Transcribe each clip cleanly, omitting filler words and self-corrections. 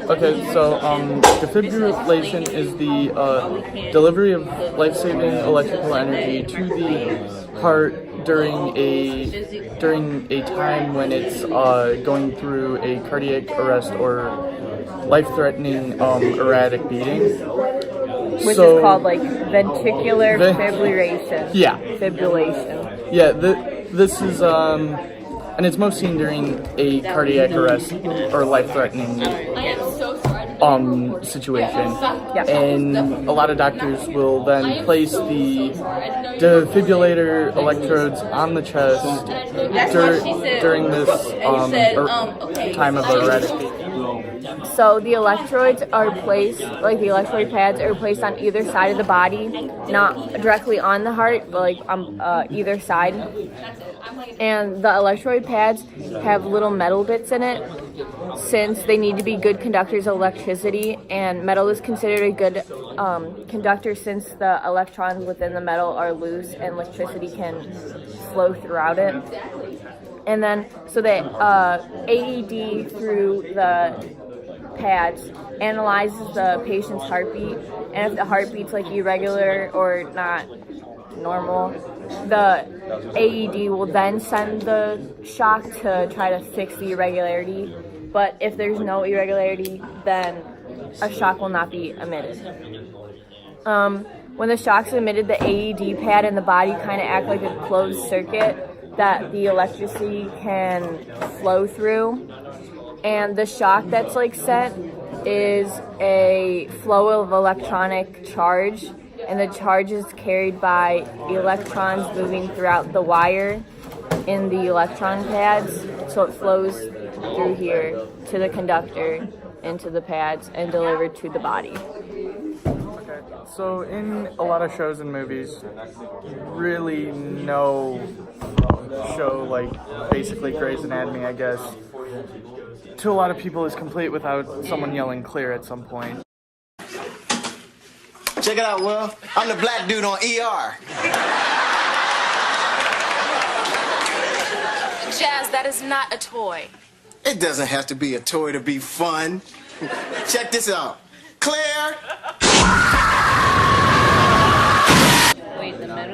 Okay, so defibrillation is the delivery of life-saving electrical energy to the heart during a time when it's going through a cardiac arrest or life-threatening erratic beating. Which is called like ventricular fibrillation. Yeah. Fibrillation. Yeah. This is and it's most seen during a cardiac arrest or life-threatening situation. Yeah. And a lot of doctors will then place the defibrillator electrodes on the chest during this time of erratic. So the electrodes are placed, like the electrode pads are placed on either side of the body, not directly on the heart, but like on either side. And the electrode pads have little metal bits in it, since they need to be good conductors of electricity, and metal is considered a good conductor since the electrons within the metal are loose and electricity can flow throughout it. And then, so the AED through the pads analyzes the patient's heartbeat, and if the heartbeat's like irregular or not normal, the AED will then send the shock to try to fix the irregularity. But if there's no irregularity, then a shock will not be emitted. When the shock's emitted, the AED pad and the body kind of act like a closed circuit that the electricity can flow through. And the shock that's like sent is a flow of electronic charge, and the charge is carried by electrons moving throughout the wire in the electron pads, so it flows through here to the conductor, into the pads, and delivered to the body. Okay, so in a lot of shows and movies, really no show like basically Grey's Anatomy, I guess, to a lot of people is complete without someone yelling clear at some point. Check it out, Will. I'm the black dude on ER. Jazz, that is not a toy. It doesn't have to be a toy to be fun. Check this out. Claire!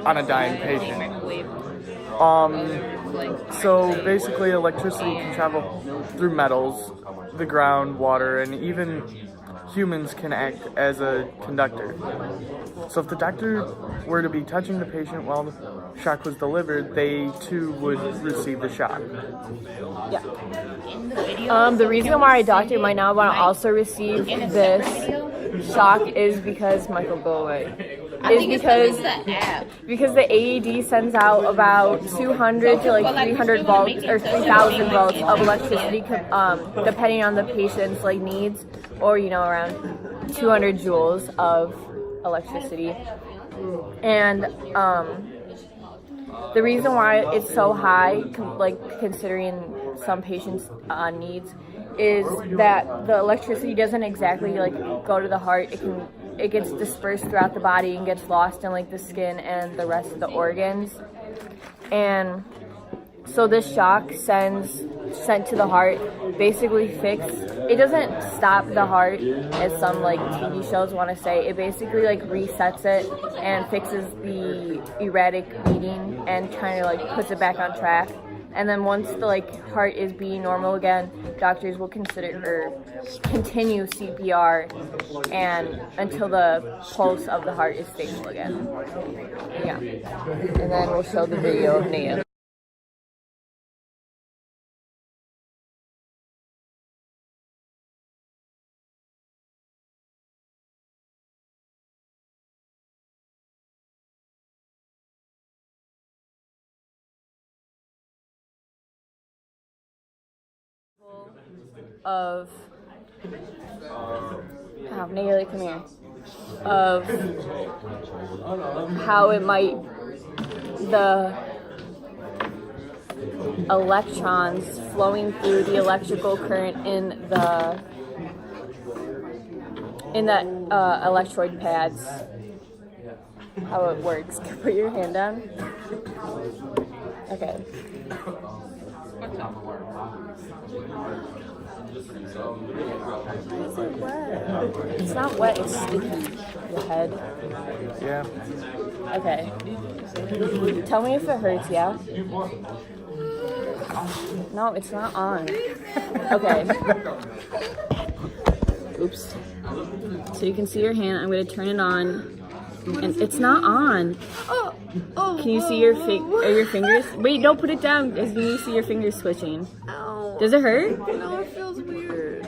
On a dying patient. So basically electricity can travel through metals, the ground, water, and even humans can act as a conductor. So if the doctor were to be touching the patient while the shock was delivered, they too would receive the shock. Yeah. The reason why a doctor might not want to also receive this shock is because Michael, go away. Because the AED sends out about 200 to like 300 volts or 3,000 volts of electricity, depending on the patient's like needs, or around 200 joules of electricity. And the reason why it's so high, considering some patients' needs, is that the electricity doesn't exactly go to the heart. It gets dispersed throughout the body and gets lost in the skin and the rest of the organs. And so this shock sent to the heart basically it doesn't stop the heart as some TV shows want to say. It basically resets it and fixes the erratic beating and kind of puts it back on track. And then once the heart is beating normal again, doctors will continue CPR and until the pulse of the heart is stable again. Yeah. And then we'll show the video of Nia. Of Nayeli, come here. Of how it might the electrons flowing through the electrical current in that electrode pads. How it works. Put your hand down. Okay. Is it wet? It's not wet, it's sticky. Your head. Yeah. Okay. Tell me if it hurts, yeah? No, it's not on. Okay. Oops. So you can see your hand. I'm going to turn it on. And it's not on. Can you see your fingers? Wait, don't put it down. Can you see your fingers switching? Does it hurt? No, it feels weird.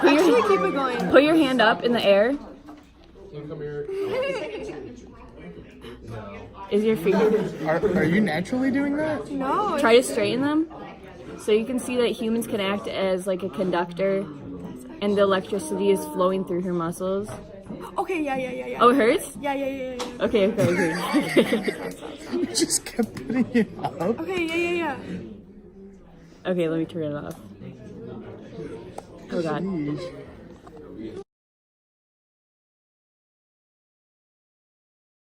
Actually, keep it going. Put your hand up in the air. Is your finger... Are you naturally doing that? No. Try to straighten them. So you can see that humans can act as like a conductor and the electricity is flowing through her muscles. Okay, yeah. Oh, it hurts? Yeah. Okay. You just kept putting it up. Okay, yeah. Okay, let me turn it off. Oh god. Jeez.